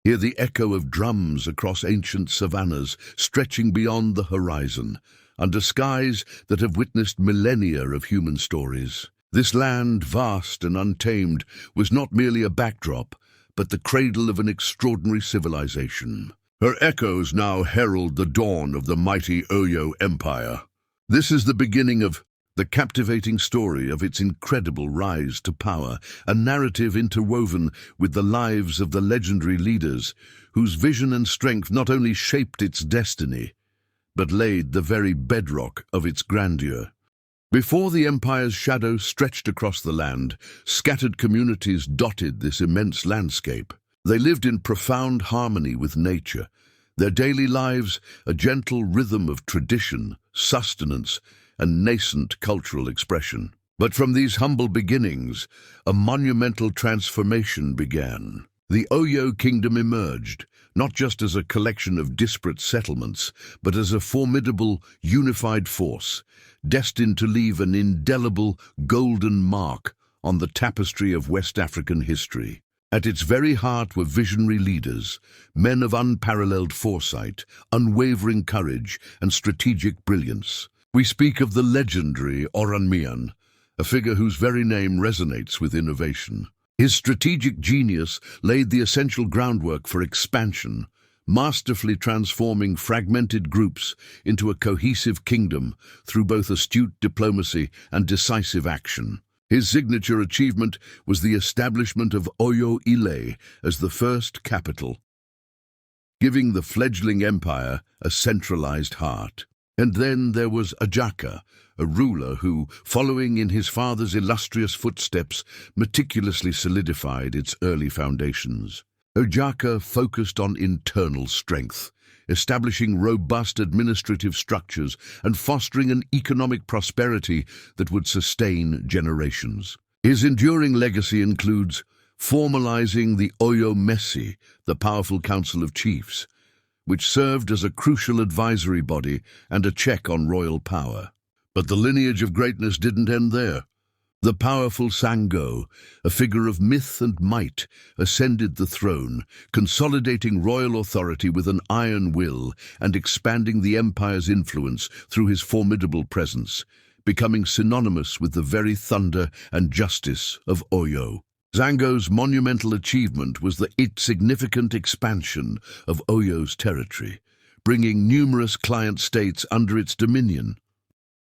Hear the echo of drums across ancient savannas, stretching beyond the horizon, under skies that have witnessed millennia of human stories. This land, vast and untamed, was not merely a backdrop, but the cradle of an extraordinary civilization. Her echoes now herald the dawn of the mighty Oyo Empire. This is the beginning of the captivating story of its incredible rise to power, a narrative interwoven with the lives of the legendary leaders whose vision and strength not only shaped its destiny, but laid the very bedrock of its grandeur. Before the empire's shadow stretched across the land, scattered communities dotted this immense landscape. They lived in profound harmony with nature, their daily lives a gentle rhythm of tradition, sustenance, and nascent cultural expression. But from these humble beginnings, a monumental transformation began. The Oyo kingdom emerged, not just as a collection of disparate settlements, but as a formidable, unified force, destined to leave an indelible, golden mark on the tapestry of West African history. At its very heart were visionary leaders, men of unparalleled foresight, unwavering courage, and strategic brilliance. We speak of the legendary Oranmiyan, a figure whose very name resonates with innovation. His strategic genius laid the essential groundwork for expansion, masterfully transforming fragmented groups into a cohesive kingdom through both astute diplomacy and decisive action. His signature achievement was the establishment of Oyo Ile as the first capital, giving the fledgling empire a centralized heart. And then there was Ajaka, a ruler who, following in his father's illustrious footsteps, meticulously solidified its early foundations. Ajaka focused on internal strength, establishing robust administrative structures and fostering an economic prosperity that would sustain generations. His enduring legacy includes formalizing the Oyo Mesi, the powerful council of chiefs, which served as a crucial advisory body and a check on royal power. But the lineage of greatness didn't end there. The powerful Sango, a figure of myth and might, ascended the throne, consolidating royal authority with an iron will and expanding the empire's influence through his formidable presence, becoming synonymous with the very thunder and justice of Oyo. Sango's monumental achievement was the significant expansion of Oyo's territory, bringing numerous client states under its dominion,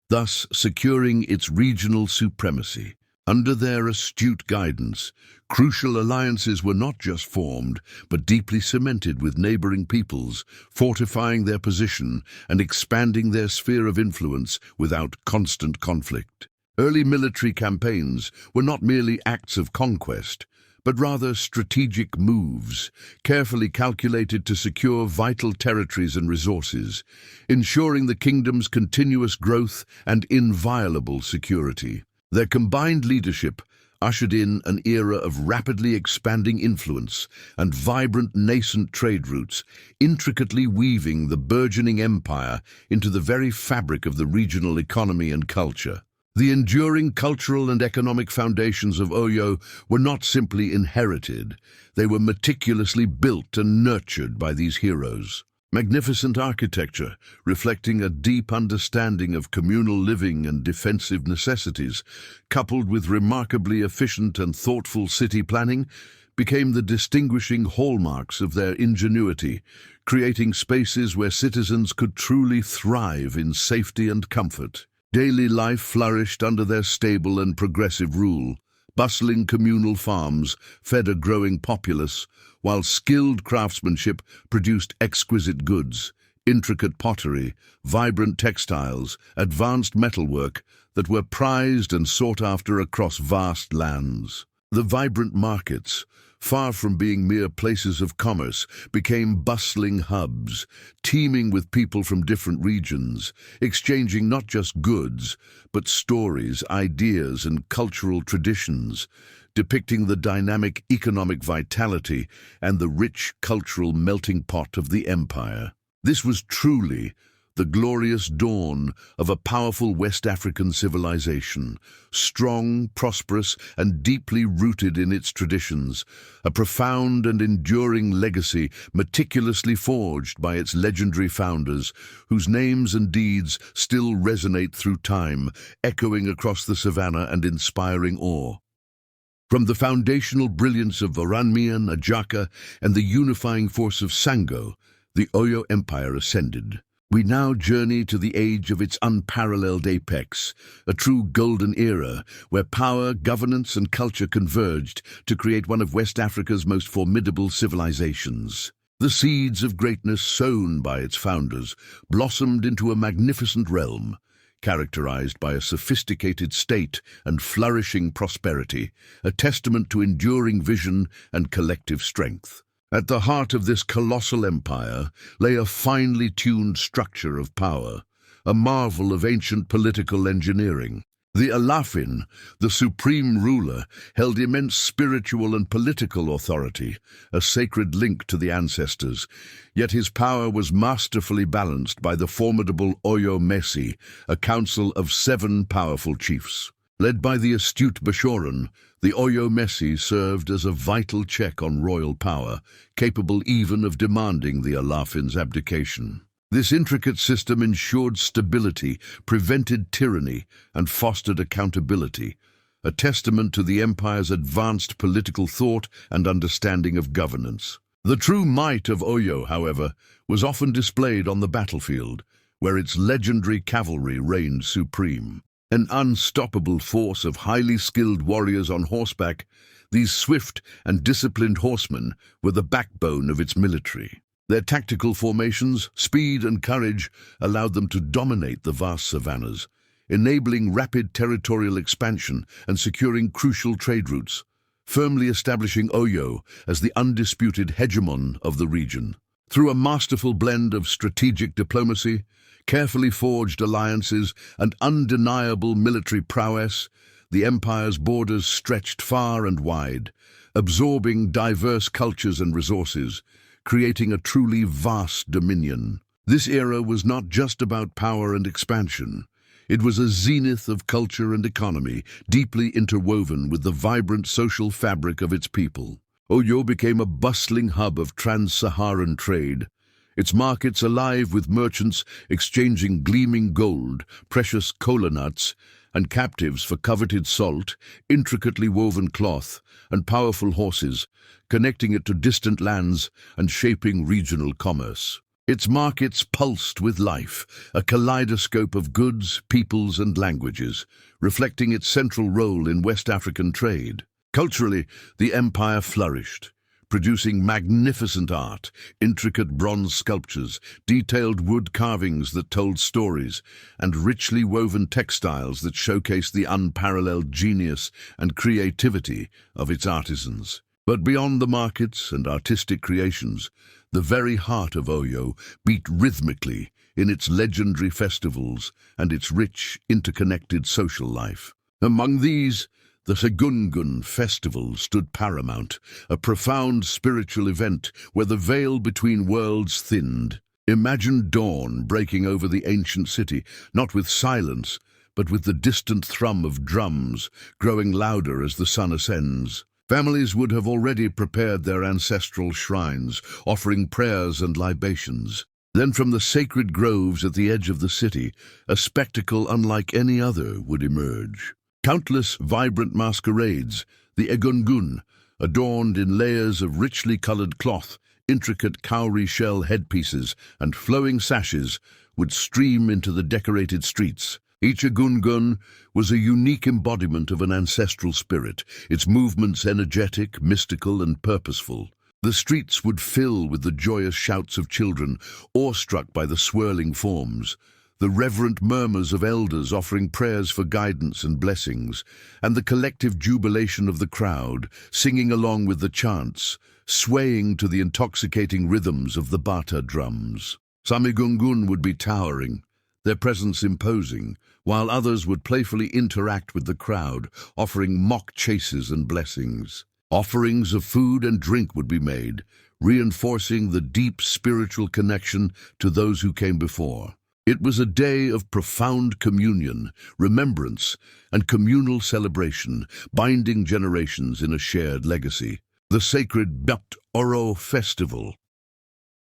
thus securing its regional supremacy. Under their astute guidance, crucial alliances were not just formed, but deeply cemented with neighboring peoples, fortifying their position and expanding their sphere of influence without constant conflict. Early military campaigns were not merely acts of conquest, but rather strategic moves, carefully calculated to secure vital territories and resources, ensuring the kingdom's continuous growth and inviolable security. Their combined leadership ushered in an era of rapidly expanding influence and vibrant nascent trade routes, intricately weaving the burgeoning empire into the very fabric of the regional economy and culture. The enduring cultural and economic foundations of Oyo were not simply inherited, they were meticulously built and nurtured by these heroes. Magnificent architecture, reflecting a deep understanding of communal living and defensive necessities, coupled with remarkably efficient and thoughtful city planning, became the distinguishing hallmarks of their ingenuity, creating spaces where citizens could truly thrive in safety and comfort. Daily life flourished under their stable and progressive rule. Bustling communal farms fed a growing populace, while skilled craftsmanship produced exquisite goods, intricate pottery, vibrant textiles, advanced metalwork that were prized and sought after across vast lands. The vibrant markets, far from being mere places of commerce, became bustling hubs, teeming with people from different regions, exchanging not just goods, but stories, ideas, and cultural traditions, depicting the dynamic economic vitality and the rich cultural melting pot of the empire. This was truly the glorious dawn of a powerful West African civilization, strong, prosperous, and deeply rooted in its traditions, a profound and enduring legacy meticulously forged by its legendary founders, whose names and deeds still resonate through time, echoing across the savannah and inspiring awe. From the foundational brilliance of Varanmian, Ajaka, and the unifying force of Sango, the Oyo Empire ascended. We now journey to the age of its unparalleled apex, a true golden era where power, governance, and culture converged to create one of West Africa's most formidable civilizations. The seeds of greatness sown by its founders blossomed into a magnificent realm, characterized by a sophisticated state and flourishing prosperity, a testament to enduring vision and collective strength. At the heart of this colossal empire lay a finely tuned structure of power, a marvel of ancient political engineering. The Alaafin, the supreme ruler, held immense spiritual and political authority, a sacred link to the ancestors, yet his power was masterfully balanced by the formidable Oyo Mesi, a council of 7 powerful chiefs. Led by the astute Bashoran, the Oyo Mesi served as a vital check on royal power, capable even of demanding the Alaafin's abdication. This intricate system ensured stability, prevented tyranny, and fostered accountability, a testament to the empire's advanced political thought and understanding of governance. The true might of Oyo, however, was often displayed on the battlefield, where its legendary cavalry reigned supreme. An unstoppable force of highly skilled warriors on horseback, these swift and disciplined horsemen were the backbone of its military. Their tactical formations, speed and courage allowed them to dominate the vast savannas, enabling rapid territorial expansion and securing crucial trade routes, firmly establishing Oyo as the undisputed hegemon of the region. Through a masterful blend of strategic diplomacy, carefully forged alliances, and undeniable military prowess, the empire's borders stretched far and wide, absorbing diverse cultures and resources, creating a truly vast dominion. This era was not just about power and expansion. It was a zenith of culture and economy, deeply interwoven with the vibrant social fabric of its people. Oyo became a bustling hub of trans-Saharan trade, its markets alive with merchants exchanging gleaming gold, precious kola nuts, and captives for coveted salt, intricately woven cloth, and powerful horses, connecting it to distant lands and shaping regional commerce. Its markets pulsed with life, a kaleidoscope of goods, peoples, and languages, reflecting its central role in West African trade. Culturally, the empire flourished, producing magnificent art, intricate bronze sculptures, detailed wood carvings that told stories, and richly woven textiles that showcased the unparalleled genius and creativity of its artisans. But beyond the markets and artistic creations, the very heart of Oyo beat rhythmically in its legendary festivals and its rich, interconnected social life. Among these, the Segungun festival stood paramount, a profound spiritual event where the veil between worlds thinned. Imagine dawn breaking over the ancient city, not with silence, but with the distant thrum of drums growing louder as the sun ascends. Families would have already prepared their ancestral shrines, offering prayers and libations. Then from the sacred groves at the edge of the city, a spectacle unlike any other would emerge. Countless vibrant masquerades, the Egungun, adorned in layers of richly colored cloth, intricate cowrie shell headpieces, and flowing sashes, would stream into the decorated streets. Each Egungun was a unique embodiment of an ancestral spirit, its movements energetic, mystical, and purposeful. The streets would fill with the joyous shouts of children, awestruck by the swirling forms, the reverent murmurs of elders offering prayers for guidance and blessings, and the collective jubilation of the crowd, singing along with the chants, swaying to the intoxicating rhythms of the bata drums. Some Egungun would be towering, their presence imposing, while others would playfully interact with the crowd, offering mock chases and blessings. Offerings of food and drink would be made, reinforcing the deep spiritual connection to those who came before. It was a day of profound communion, remembrance, and communal celebration, binding generations in a shared legacy. The sacred Oyo Festival,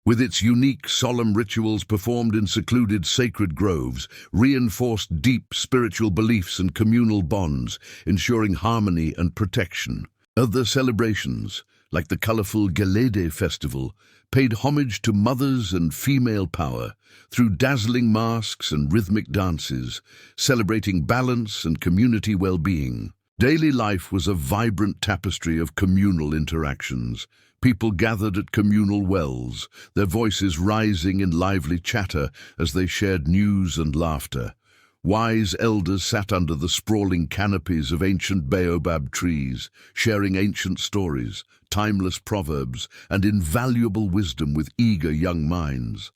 with its unique solemn rituals performed in secluded sacred groves, reinforced deep spiritual beliefs and communal bonds, ensuring harmony and protection. Other celebrations, like the colorful Gelede festival, paid homage to mothers and female power through dazzling masks and rhythmic dances, celebrating balance and community well-being. Daily life was a vibrant tapestry of communal interactions. People gathered at communal wells, their voices rising in lively chatter as they shared news and laughter. Wise elders sat under the sprawling canopies of ancient baobab trees, sharing ancient stories, timeless proverbs, and invaluable wisdom with eager young minds.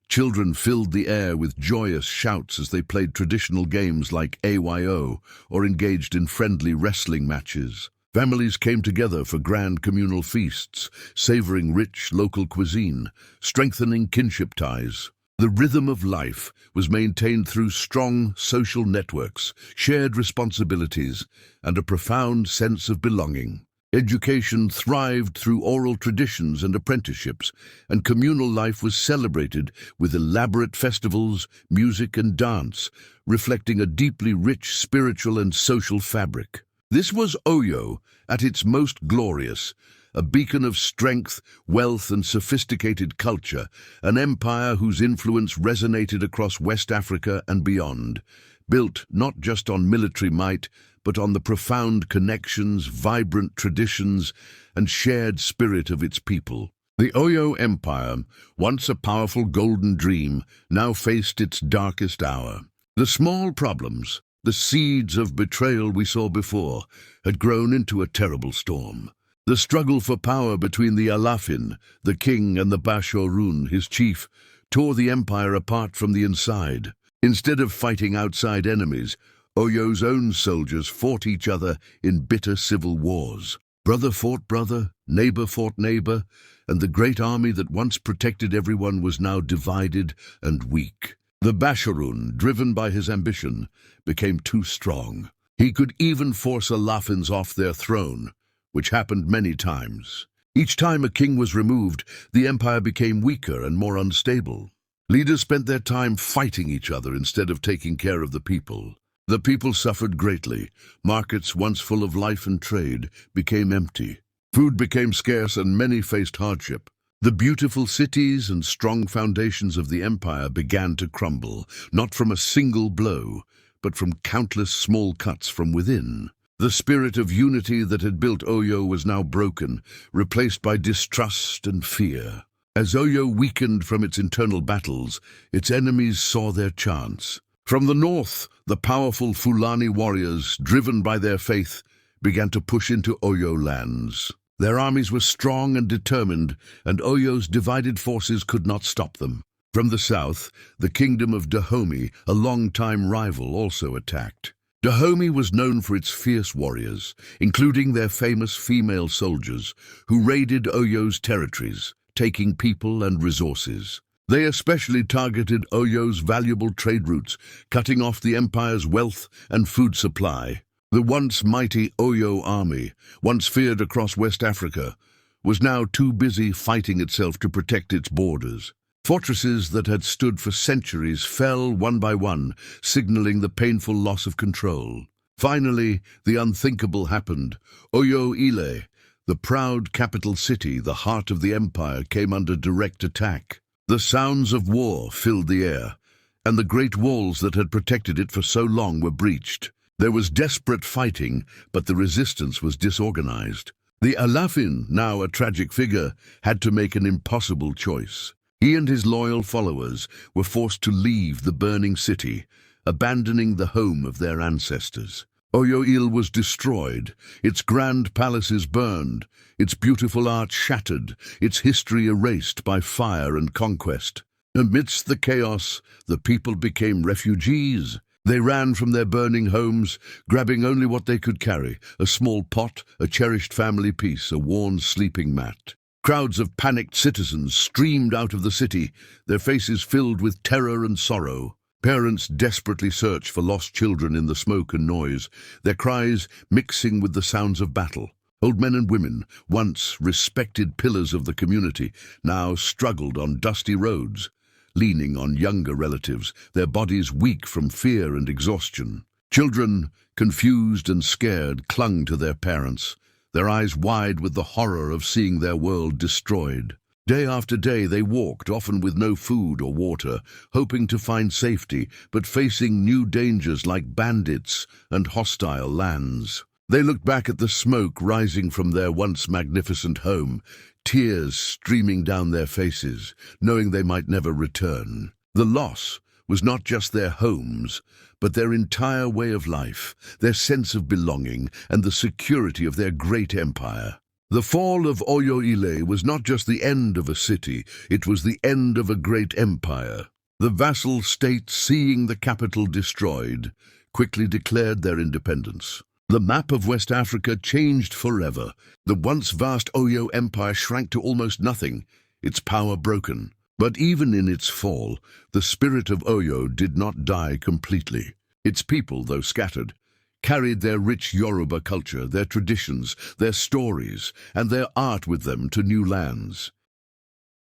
Children filled the air with joyous shouts as they played traditional games like AYO or engaged in friendly wrestling matches. Families came together for grand communal feasts, savoring rich local cuisine, strengthening kinship ties. The rhythm of life was maintained through strong social networks, shared responsibilities, and a profound sense of belonging. Education thrived through oral traditions and apprenticeships, and communal life was celebrated with elaborate festivals, music, and dance, reflecting a deeply rich spiritual and social fabric. This was Oyo at its most glorious, a beacon of strength, wealth, and sophisticated culture, an empire whose influence resonated across West Africa and beyond, built not just on military might, but on the profound connections, vibrant traditions, and shared spirit of its people. The Oyo Empire, once a powerful golden dream, now faced its darkest hour. The small problems, the seeds of betrayal we saw before, had grown into a terrible storm. The struggle for power between the Alaafin, the king, and the Bashorun, his chief, tore the empire apart from the inside. Instead of fighting outside enemies, Oyo's own soldiers fought each other in bitter civil wars. Brother fought brother, neighbor fought neighbor, and the great army that once protected everyone was now divided and weak. The Bashorun, driven by his ambition, became too strong. He could even force Alaafins off their throne, which happened many times. Each time a king was removed, the empire became weaker and more unstable. Leaders spent their time fighting each other instead of taking care of the people. The people suffered greatly. Markets, once full of life and trade, became empty. Food became scarce and many faced hardship. The beautiful cities and strong foundations of the empire began to crumble, not from a single blow, but from countless small cuts from within. The spirit of unity that had built Oyo was now broken, replaced by distrust and fear. As Oyo weakened from its internal battles, its enemies saw their chance. From the north, the powerful Fulani warriors, driven by their faith, began to push into Oyo lands. Their armies were strong and determined, and Oyo's divided forces could not stop them. From the south, the kingdom of Dahomey, a long-time rival, also attacked. Dahomey was known for its fierce warriors, including their famous female soldiers, who raided Oyo's territories, taking people and resources. They especially targeted Oyo's valuable trade routes, cutting off the empire's wealth and food supply. The once mighty Oyo army, once feared across West Africa, was now too busy fighting itself to protect its borders. Fortresses that had stood for centuries fell one by one, signaling the painful loss of control. Finally, the unthinkable happened. Oyo Ile, the proud capital city, the heart of the empire, came under direct attack. The sounds of war filled the air, and the great walls that had protected it for so long were breached. There was desperate fighting, but the resistance was disorganized. The Alaafin, now a tragic figure, had to make an impossible choice. He and his loyal followers were forced to leave the burning city, abandoning the home of their ancestors. Oyo Ile was destroyed, its grand palaces burned, its beautiful art shattered, its history erased by fire and conquest. Amidst the chaos, the people became refugees. They ran from their burning homes, grabbing only what they could carry: a small pot, a cherished family piece, a worn sleeping mat. Crowds of panicked citizens streamed out of the city, their faces filled with terror and sorrow. Parents desperately search for lost children in the smoke and noise, their cries mixing with the sounds of battle. Old men and women, once respected pillars of the community, now struggled on dusty roads, leaning on younger relatives, their bodies weak from fear and exhaustion. Children, confused and scared, clung to their parents, their eyes wide with the horror of seeing their world destroyed. Day after day they walked, often with no food or water, hoping to find safety, but facing new dangers like bandits and hostile lands. They looked back at the smoke rising from their once magnificent home, tears streaming down their faces, knowing they might never return. The loss was not just their homes, but their entire way of life, their sense of belonging, and the security of their great empire. The fall of Oyo was not just the end of a city, it was the end of a great empire. The vassal states, seeing the capital destroyed, quickly declared their independence. The map of West Africa changed forever. The once vast Oyo Empire shrank to almost nothing, its power broken. But even in its fall, the spirit of Oyo did not die completely. Its people, though scattered, carried their rich Yoruba culture, their traditions, their stories, and their art with them to new lands.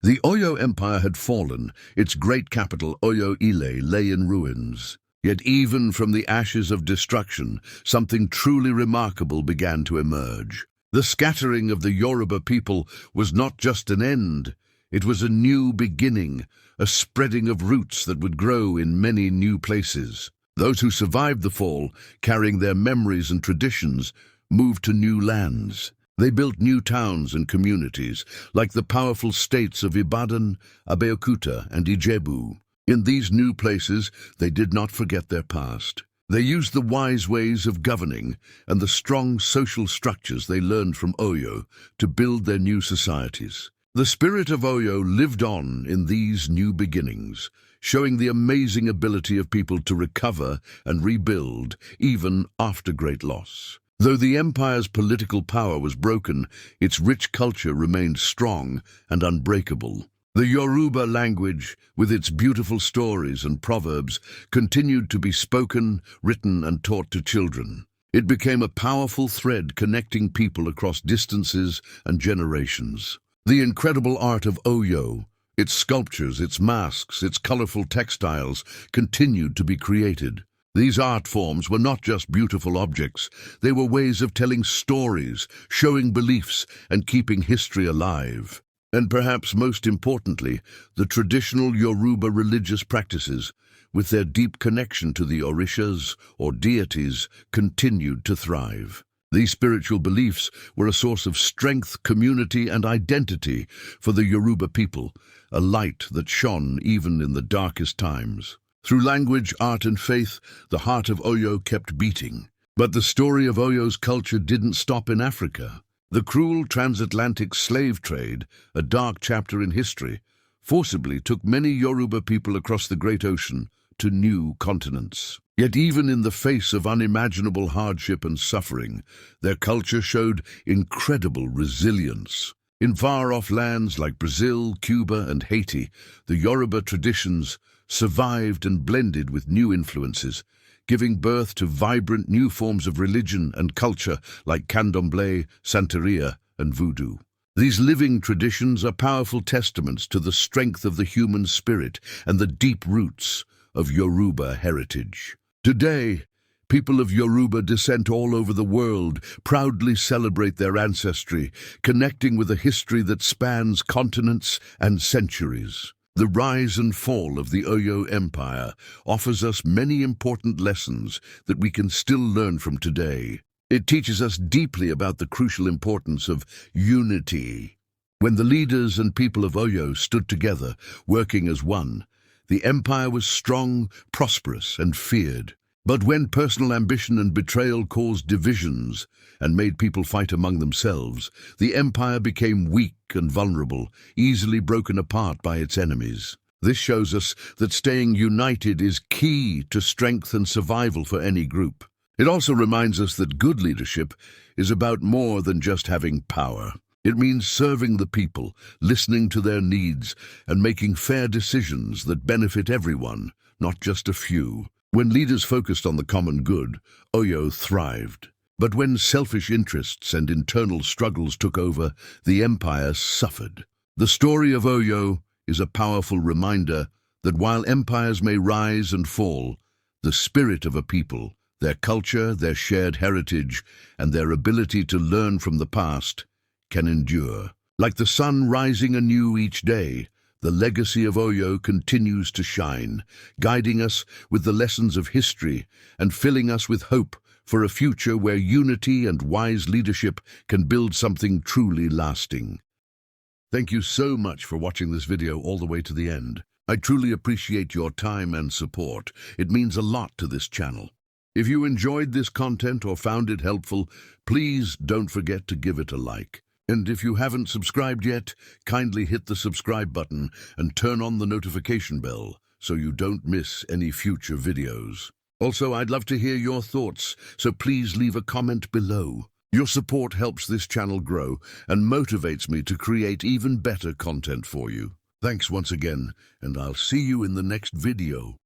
The Oyo Empire had fallen, its great capital, Oyo lay in ruins. Yet even from the ashes of destruction, something truly remarkable began to emerge. The scattering of the Yoruba people was not just an end, it was a new beginning, a spreading of roots that would grow in many new places. Those who survived the fall, carrying their memories and traditions, moved to new lands. They built new towns and communities, like the powerful states of Ibadan, Abeokuta, and Ijebu. In these new places, they did not forget their past. They used the wise ways of governing and the strong social structures they learned from Oyo to build their new societies. The spirit of Oyo lived on in these new beginnings, showing the amazing ability of people to recover and rebuild even after great loss. Though the empire's political power was broken, its rich culture remained strong and unbreakable. The Yoruba language, with its beautiful stories and proverbs, continued to be spoken, written, and taught to children. It became a powerful thread connecting people across distances and generations. The incredible art of Oyo, its sculptures, its masks, its colorful textiles, continued to be created. These art forms were not just beautiful objects, they were ways of telling stories, showing beliefs, and keeping history alive. And perhaps most importantly, the traditional Yoruba religious practices, with their deep connection to the orishas, or deities, continued to thrive. These spiritual beliefs were a source of strength, community, and identity for the Yoruba people, a light that shone even in the darkest times. Through language, art, and faith, the heart of Oyo kept beating. But the story of Oyo's culture didn't stop in Africa. The cruel transatlantic slave trade, a dark chapter in history, forcibly took many Yoruba people across the great ocean to new continents. Yet even in the face of unimaginable hardship and suffering, their culture showed incredible resilience. In far-off lands like Brazil, Cuba, and Haiti, the Yoruba traditions survived and blended with new influences, giving birth to vibrant new forms of religion and culture like candomblé, santeria, and voodoo. These living traditions are powerful testaments to the strength of the human spirit and the deep roots of Yoruba heritage. Today, people of Yoruba descent all over the world proudly celebrate their ancestry, connecting with a history that spans continents and centuries. The rise and fall of the Oyo Empire offers us many important lessons that we can still learn from today. It teaches us deeply about the crucial importance of unity. When the leaders and people of Oyo stood together, working as one, the empire was strong, prosperous, and feared. But when personal ambition and betrayal caused divisions and made people fight among themselves, the empire became weak and vulnerable, easily broken apart by its enemies. This shows us that staying united is key to strength and survival for any group. It also reminds us that good leadership is about more than just having power. It means serving the people, listening to their needs, and making fair decisions that benefit everyone, not just a few. When leaders focused on the common good, Oyo thrived. But when selfish interests and internal struggles took over, the empire suffered. The story of Oyo is a powerful reminder that while empires may rise and fall, the spirit of a people, their culture, their shared heritage, and their ability to learn from the past can endure. Like the sun rising anew each day, the legacy of Oyo continues to shine, guiding us with the lessons of history and filling us with hope for a future where unity and wise leadership can build something truly lasting. Thank you so much for watching this video all the way to the end. I truly appreciate your time and support. It means a lot to this channel. If you enjoyed this content or found it helpful, please don't forget to give it a like. And if you haven't subscribed yet, kindly hit the subscribe button and turn on the notification bell so you don't miss any future videos. Also, I'd love to hear your thoughts, so please leave a comment below. Your support helps this channel grow and motivates me to create even better content for you. Thanks once again, and I'll see you in the next video.